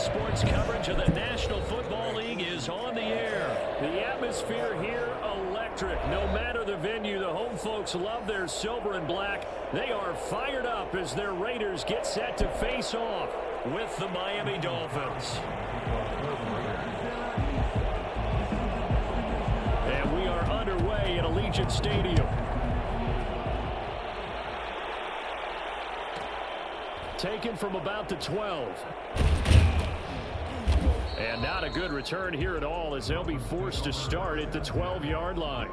sports coverage of the National Football League is on the air. The atmosphere here, electric. No matter the venue, the home folks love their silver and black. They are fired up as their Raiders get set to face off with the Miami Dolphins. And we are underway at Allegiant Stadium. Taken from about the 12. And not a good return here at all as they'll be forced to start at the 12-yard line.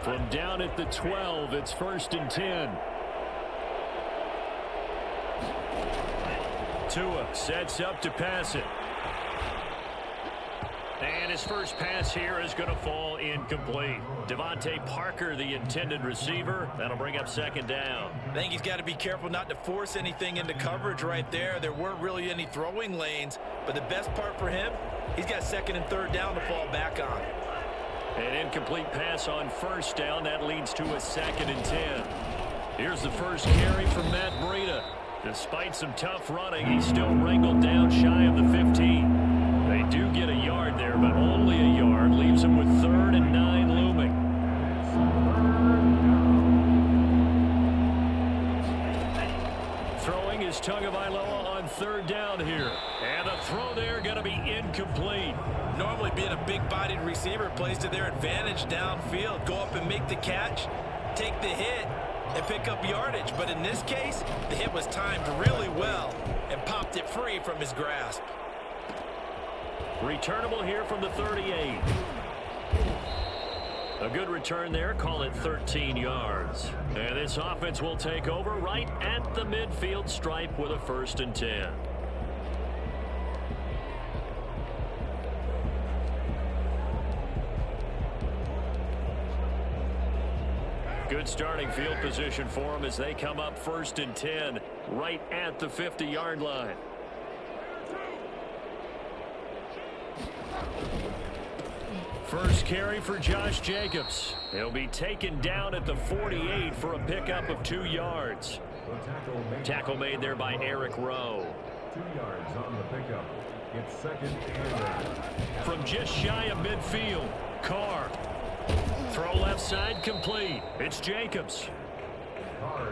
From down at the 12, it's 1st and 10. Tua sets up to pass it. And his first pass here is going to fall incomplete. Devontae Parker, the intended receiver. That'll bring up 2nd down. I think he's got to be careful not to force anything into coverage right there. There weren't really any throwing lanes. But the best part for him, he's got 2nd and 3rd down to fall back on. An incomplete pass on 1st down. That leads to a 2nd and 10. Here's the first carry from Matt Breida. Despite some tough running, he's still wrangled down shy of the 15. They do get a yard there, but only a yard. Leaves him with 3rd and 9 looming. Throwing is Tagovailoa on 3rd down here. And the throw there going to be incomplete. Normally being a big-bodied receiver plays to their advantage downfield. Go up and make the catch, take the hit, and pick up yardage. But in this case, the hit was timed really well and popped it free from his grasp. Returnable here from the 38. A good return there. Call it 13 yards. And this offense will take over right at the midfield stripe with a 1st and 10. Good starting field position for them as they come up 1st and 10 right at the 50-yard line. First carry for Josh Jacobs. He'll be taken down at the 48 for a pickup of 2 yards. Tackle made there by Eric Rowe. 2 yards on the pickup. It's 2nd and 8. From just shy of midfield, Carr. Throw left side complete. It's Jacobs.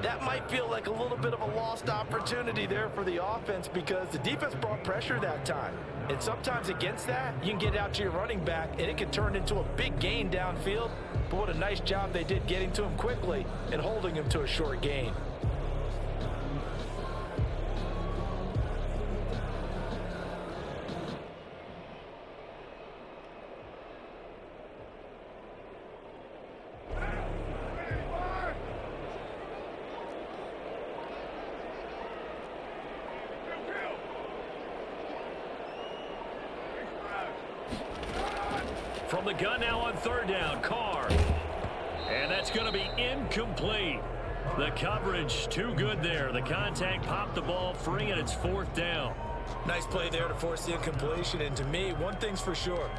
That might feel like a little bit of a lost opportunity there for the offense because the defense brought pressure that time. And sometimes against that, you can get out to your running back, and it can turn into a big gain downfield. But what a nice job they did getting to him quickly and holding him to a short gain. From the gun now on 3rd down, Carr. And that's going to be incomplete. The coverage too good there. The contact popped the ball free, and it's 4th down. Nice play there to force the incompletion. And to me, one thing's for sure.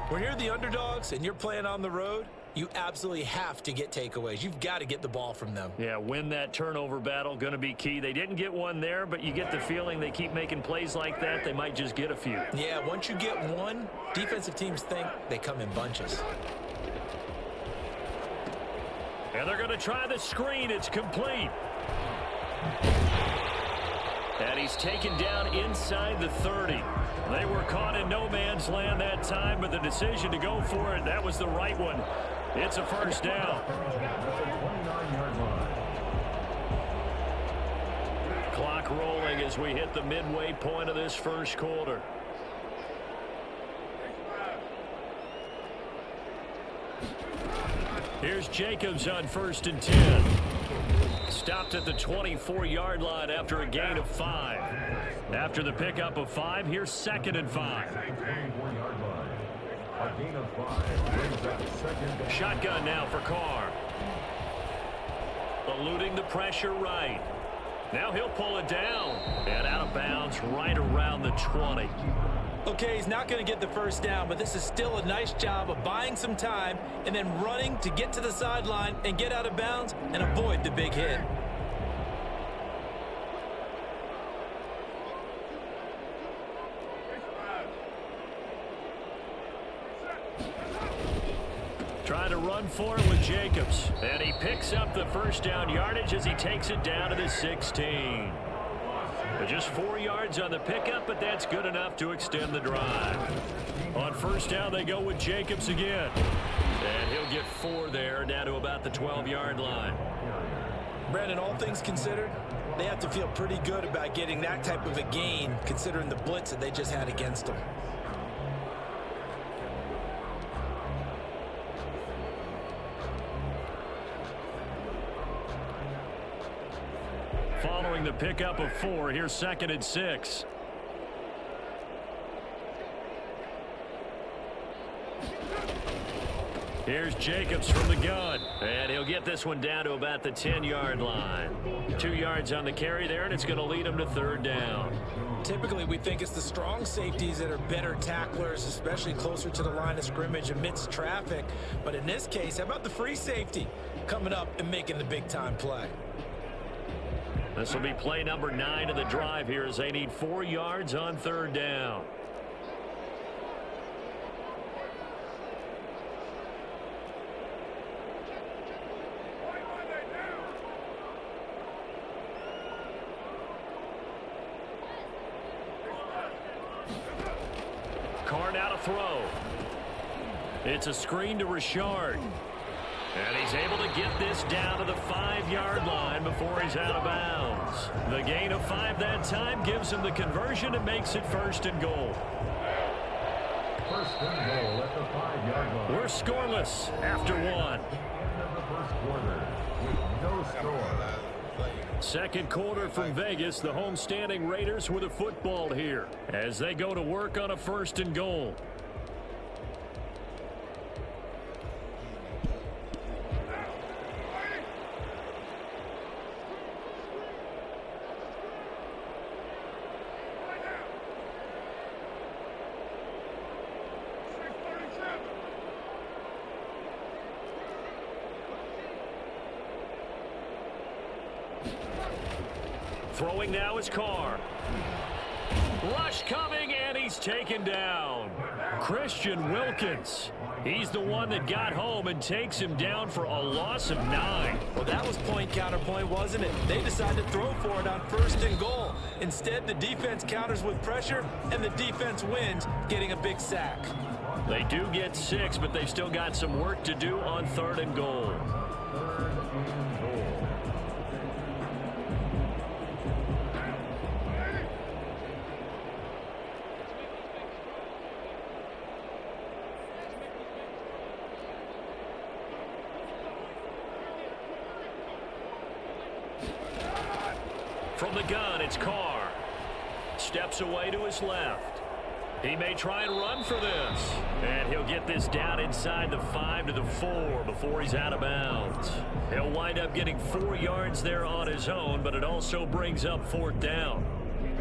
When you're the underdogs and you're playing on the road, you absolutely have to get takeaways. You've got to get the ball from them. Yeah, win that turnover battle, going to be key. They didn't get one there, but you get the feeling they keep making plays like that, they might just get a few. Yeah, once you get one, defensive teams think they come in bunches. And they're going to try the screen. It's complete. And he's taken down inside the 30. They were caught in no man's land that time, but the decision to go for it, that was the right one. It's a 1st down. Clock rolling as we hit the midway point of this 1st quarter. Here's Jacobs on 1st and 10. Stopped at the 24-yard line after a gain of 5. After the pickup of 5, here's 2nd and 5. Shotgun now for Carr. Eluding the pressure right. Now he'll pull it down. And out of bounds right around the 20. Okay, he's not going to get the first down, but this is still a nice job of buying some time and then running to get to the sideline and get out of bounds and avoid the big hit. Trying to run for it with Jacobs. And he picks up the first down yardage as he takes it down to the 16. Just 4 yards on the pickup, but that's good enough to extend the drive. On first down, they go with Jacobs again. And he'll get 4 there, down to about the 12-yard line. Brandon, all things considered, they have to feel pretty good about getting that type of a gain, considering the blitz that they just had against them. Following the pickup of 4, here's 2nd and 6. Here's Jacobs from the gun, and he'll get this one down to about the 10-yard line. 2 yards on the carry there, and it's going to lead him to 3rd down. Typically, we think it's the strong safeties that are better tacklers, especially closer to the line of scrimmage amidst traffic. But in this case, how about the free safety coming up and making the big-time play? This will be play number 9 of the drive here as they need 4 yards on 3rd down. Carr now to throw. It's a screen to Richard. And he's able to get this down to the 5-yard line before he's out of bounds. The gain of 5 that time gives him the conversion and makes it 1st and goal. 1st and goal at the 5-yard line. We're scoreless after 1. End of the 1st quarter with no score. 2nd quarter from Vegas. The homestanding Raiders with a football here as they go to work on a 1st and goal. Throwing now is Carr. Rush coming, and he's taken down. Christian Wilkins. He's the one that got home and takes him down for a loss of 9. Well, that was point counterpoint, wasn't it? They decided to throw for it on 1st and goal. Instead, the defense counters with pressure, and the defense wins, getting a big sack. They do get 6, but they've still got some work to do on 3rd and goal. 3rd and goal. From the gun, it's Carr. Steps away to his left. He may try and run for this. And he'll get this down inside the 5 to the 4 before he's out of bounds. He'll wind up getting 4 yards there on his own, but it also brings up 4th down.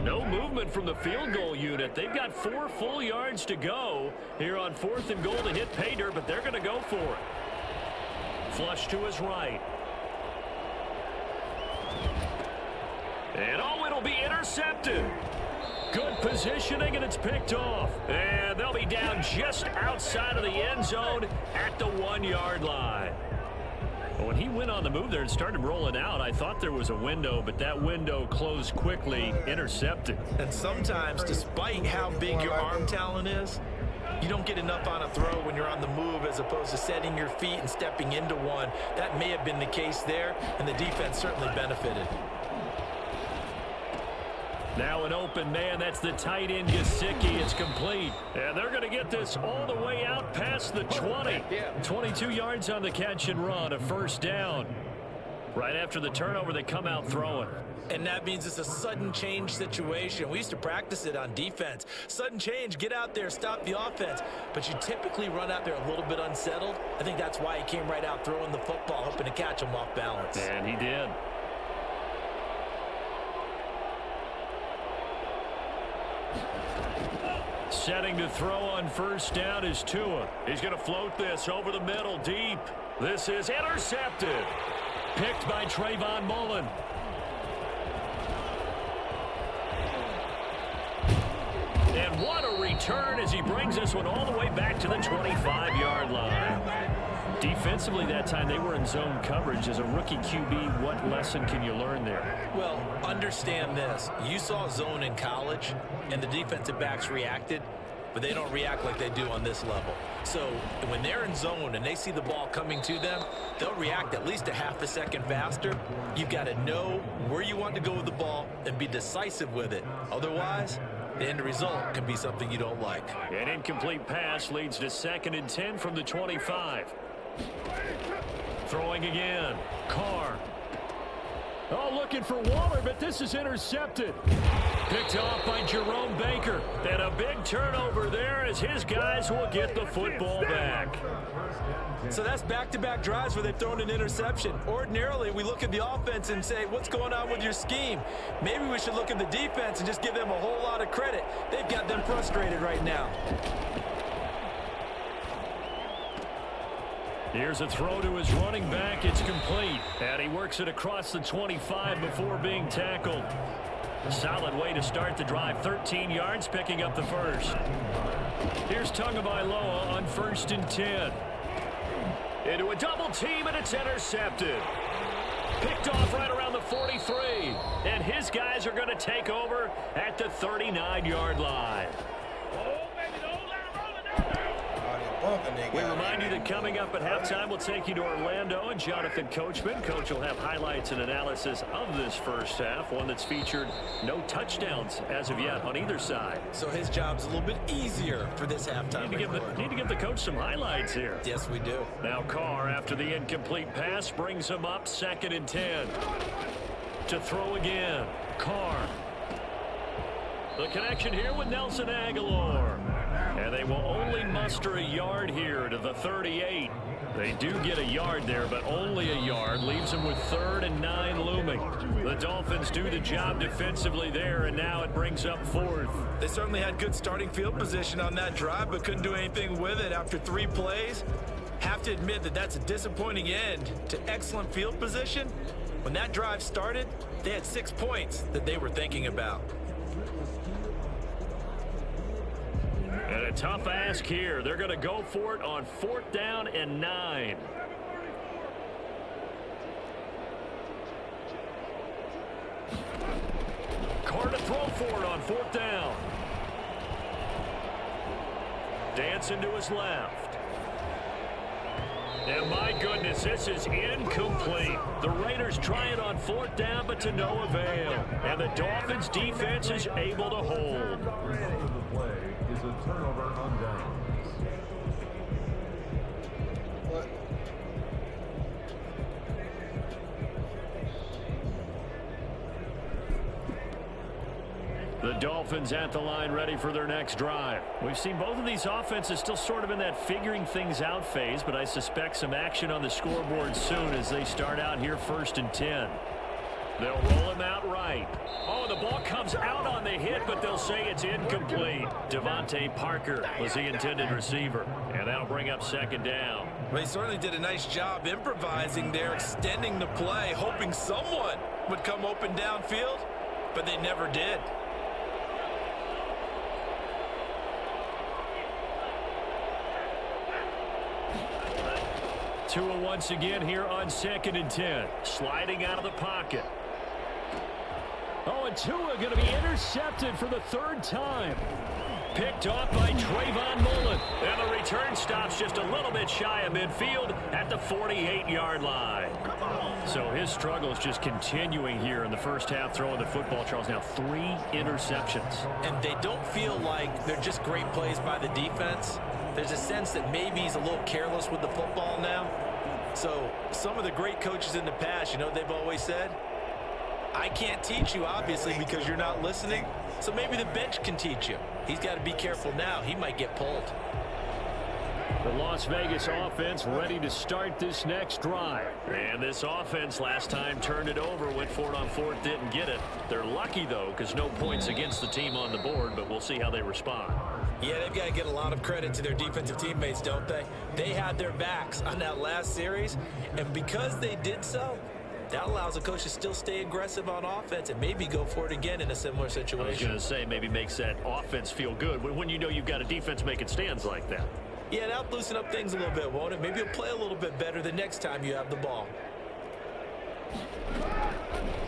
No movement from the field goal unit. They've got 4 full yards to go here on 4th and goal to hit pay dirt, but they're going to go for it. Flush to his right. And oh, it'll be intercepted. Good positioning, and it's picked off. And they'll be down just outside of the end zone at the 1-yard line. When he went on the move there and started rolling out, I thought there was a window, but that window closed quickly, intercepted. And sometimes, despite how big your arm talent is, you don't get enough on a throw when you're on the move as opposed to setting your feet and stepping into one. That may have been the case there, and the defense certainly benefited. Now an open man, that's the tight end, Gesicki. It's complete. And they're going to get this all the way out past the 20. 22 yards on the catch and run, a 1st down. Right after the turnover, they come out throwing. And that means it's a sudden change situation. We used to practice it on defense. Sudden change, get out there, stop the offense. But you typically run out there a little bit unsettled. I think that's why he came right out throwing the football, hoping to catch him off balance. And he did. Set to throw on first down is Tua. He's going to float this over the middle deep. This is intercepted. Picked by Trayvon Mullen. And what a return as he brings this one all the way back to the 25-yard line. Defensively that time, they were in zone coverage. As a rookie QB, what lesson can you learn there? Well, understand this. You saw zone in college, and the defensive backs reacted, but they don't react like they do on this level. So when they're in zone and they see the ball coming to them, they'll react at least a half a second faster. You've got to know where you want to go with the ball and be decisive with it. Otherwise, the end result can be something you don't like. An incomplete pass leads to 2nd and 10 from the 25. Throwing again. Carr. Oh, looking for Waller, but this is intercepted. Picked off by Jerome Baker. And a big turnover there as his guys will get the football back. So that's back-to-back drives where they've thrown an interception. Ordinarily, we look at the offense and say, what's going on with your scheme? Maybe we should look at the defense and just give them a whole lot of credit. They've got them frustrated right now. Here's a throw to his running back. It's complete. And he works it across the 25 before being tackled. A solid way to start the drive. 13 yards, picking up the first. Here's Tagovailoa on 1st and 10. Into a double team, and it's intercepted. Picked off right around the 43. And his guys are going to take over at the 39-yard line. We remind you that coming up at halftime, we'll take you to Orlando and Jonathan Coachman. Coach will have highlights and analysis of this first half, one that's featured no touchdowns as of yet on either side. So his job's a little bit easier for this halftime. Need to give the coach some highlights here. Yes, we do. Now Carr, after the incomplete pass, brings him up 2nd and 10. To throw again. Carr. The connection here with Nelson Aguilar. And they will only muster a yard here to the 38. They do get a yard there, but only a yard. Leaves them with 3rd and 9 looming. The Dolphins do the job defensively there, and now it brings up 4th. They certainly had good starting field position on that drive, but couldn't do anything with it after 3 plays. Have to admit that that's a disappointing end to excellent field position. When that drive started, they had 6 points that they were thinking about. And a tough ask here. They're going to go for it on 4th down and 9. Carr to throw for it on 4th down. Dancing to his left. And my goodness, this is incomplete. The Raiders try it on 4th down, but to no avail. And the Dolphins defense is able to hold. Is a turnover on downs. The Dolphins at the line ready for their next drive. We've seen both of these offenses still sort of in that figuring things out phase, but I suspect some action on the scoreboard soon as they start out here 1st and 10. They'll roll him out right. Oh, the ball comes out on the hit, but they'll say it's incomplete. Devontae Parker was the intended receiver, and that'll bring up 2nd down. Well, he certainly did a nice job improvising there, extending the play, hoping someone would come open downfield, but they never did. Tua once again here on 2nd and 10. Sliding out of the pocket. Oh, and Tua going to be intercepted for the 3rd time. Picked off by Trayvon Mullen. And the return stops just a little bit shy of midfield at the 48-yard line. So his struggles just continuing here in the first half, throwing the football. Charles, now 3 interceptions. And they don't feel like they're just great plays by the defense. There's a sense that maybe he's a little careless with the football now. So some of the great coaches in the past, you know what they've always said? I can't teach you, obviously, because you're not listening. So maybe the bench can teach you. He's got to be careful now. He might get pulled. The Las Vegas offense ready to start this next drive. And this offense last time turned it over, went for it on 4th, didn't get it. They're lucky, though, because no points against the team on the board, but we'll see how they respond. Yeah, they've got to get a lot of credit to their defensive teammates, don't they? They had their backs on that last series, and because they did so, that allows a coach to still stay aggressive on offense and maybe go for it again in a similar situation. I was going to say maybe makes that offense feel good when you know you've got a defense making stands like that. Yeah, that'll loosen up things a little bit, won't it? Maybe you'll play a little bit better the next time you have the ball.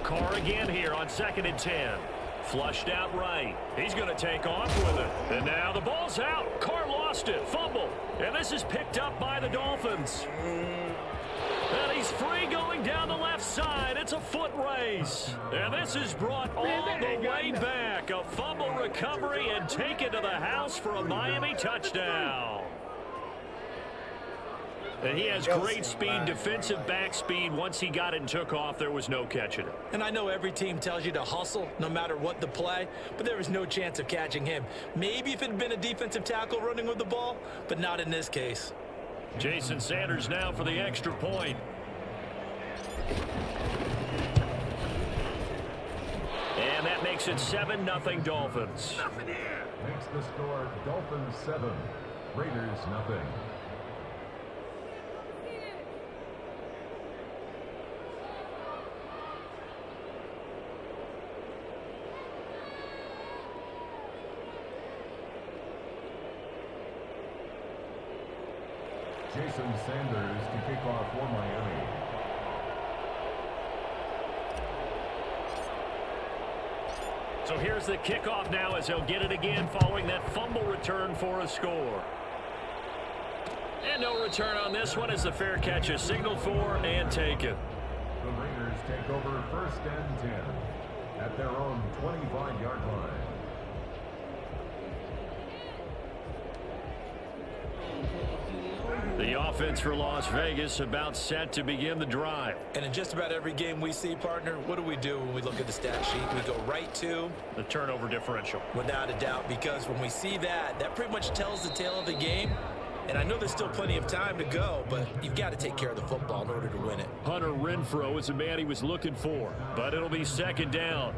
Carr again here on 2nd and 10. Flushed out right. He's going to take off with it. And now the ball's out. Carr lost it. Fumble. And this is picked up by the Dolphins. And he's free going down the left side. It's a foot race. And this is brought all the way back. A fumble recovery and taken to the house for a Miami touchdown. And he has great speed, defensive back speed. Once he got it and took off, there was no catching it. And I know every team tells you to hustle no matter what the play, but there was no chance of catching him. Maybe if it had been a defensive tackle running with the ball, but not in this case. Jason Sanders now for the extra point. And that makes it 7-0 Dolphins. Makes the score Dolphins 7, Raiders nothing. Jason Sanders to kick off for Miami. So here's the kickoff now as he'll get it again following that fumble return for a score. And no return on this one as the fair catch is signaled for and taken. The Raiders take over 1st and 10 at their own 25-yard line. The offense for Las Vegas about set to begin the drive. And in just about every game we see, partner, what do we do when we look at the stat sheet? We go right to the turnover differential. Without a doubt, because when we see that, that pretty much tells the tale of the game. And I know there's still plenty of time to go, but you've got to take care of the football in order to win it. Hunter Renfrow is the man he was looking for, but it'll be 2nd down.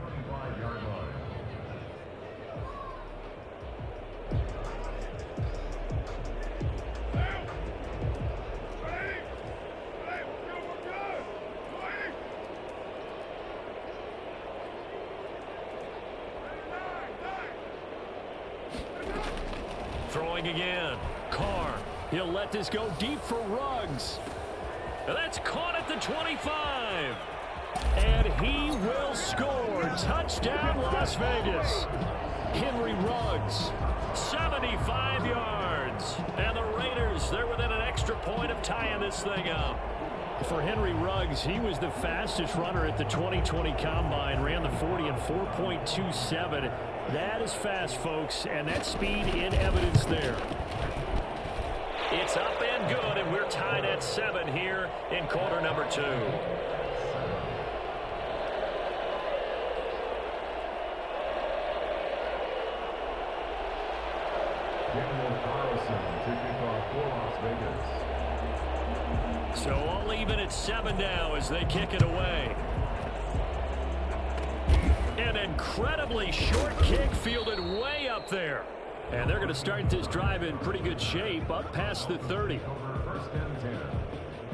Throwing again. Carr. He'll let this go deep for Ruggs. And that's caught at the 25. And he will score. Touchdown, Las Vegas. Henry Ruggs, 75 yards. And the Raiders, they're within an extra point of tying this thing up. For Henry Ruggs, he was the fastest runner at the 2020 Combine. Ran the 40 in 4.27. That is fast, folks, and that speed in evidence there. It's up and good, and we're tied at 7 here in quarter number 2. Daniel Carlson to kick off for Las Vegas. So all even at 7 now as they kick it away. An incredibly short kick fielded way up there. And they're going to start this drive in pretty good shape up past the 30. Over 1st and 10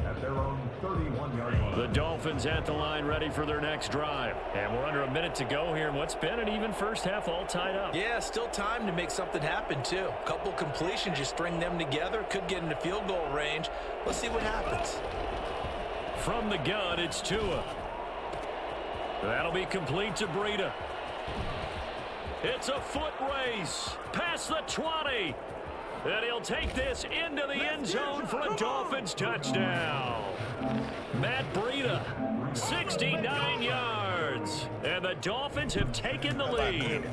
at their own 31-yard line. The Dolphins at the line ready for their next drive. And we're under a minute to go here in what's been an even first half all tied up. Yeah, still time to make something happen, too. A couple completions, you string them together, could get into field goal range. Let's see what happens. From the gun, it's Tua. That'll be complete to Breida. It's a foot race past the 20. And he'll take this into the end zone for a Dolphins touchdown. Matt Breida, 69 yards. And the Dolphins have taken the lead.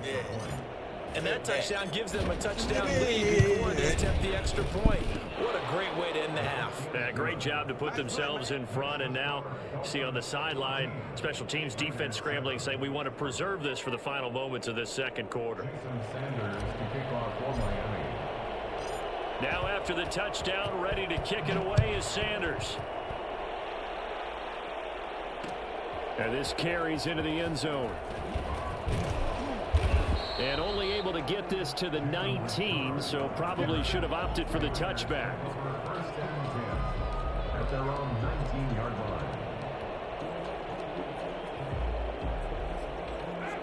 And that touchdown gives them a touchdown lead before they attempt the extra point. What a great way to end the half. Yeah, great job to put themselves in front. And now, see on the sideline, special teams defense scrambling, saying we want to preserve this for the final moments of this second quarter. Jason Sanders to kick off for Miami. Now after the touchdown, ready to kick it away is Sanders. And this carries into the end zone. And only able to to get this to the 19, so probably should have opted for the touchback. First and 10 at their own 19-yard line.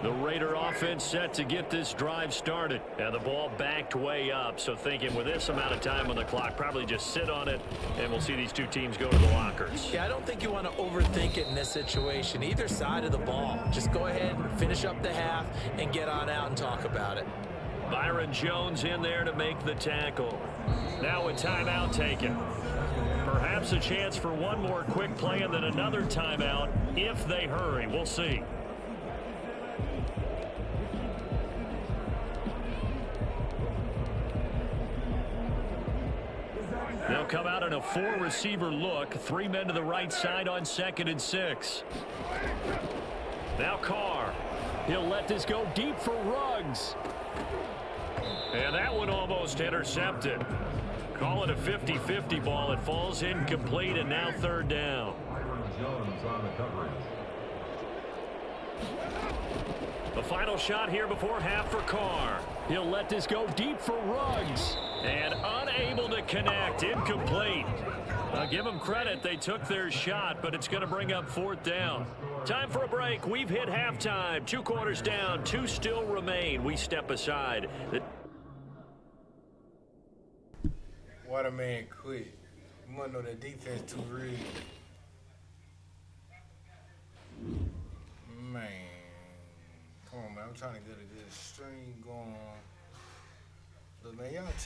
The Raider offense set to get this drive started. And the ball backed way up, so thinking with this amount of time on the clock, probably just sit on it, and we'll see these two teams go to the lockers. Yeah, I don't think you want to overthink it in this situation. Either side of the ball. Just go ahead and finish up the half and get on out and talk about it. Byron Jones in there to make the tackle. Now a timeout taken. Perhaps a chance for one more quick play and then another timeout if they hurry. We'll see. They'll come out in a four-receiver look. Three men to the right side on 2nd and 6. Now Carr. He'll let this go deep for Ruggs. And that one almost intercepted. Call it a 50-50 ball. It falls incomplete, and now 3rd down. Byron Jones on the coverage. The final shot here before half for Carr. He'll let this go deep for Ruggs. And unable to connect. Incomplete. I'll give them credit. They took their shot, but it's going to bring up 4th down. Time for a break. We've hit halftime. 2 quarters down. 2 still remain. We step aside. Why the man quit? You want to know that defense too real. Man. Come on, man. I'm trying to get a good string going. Look, man, y'all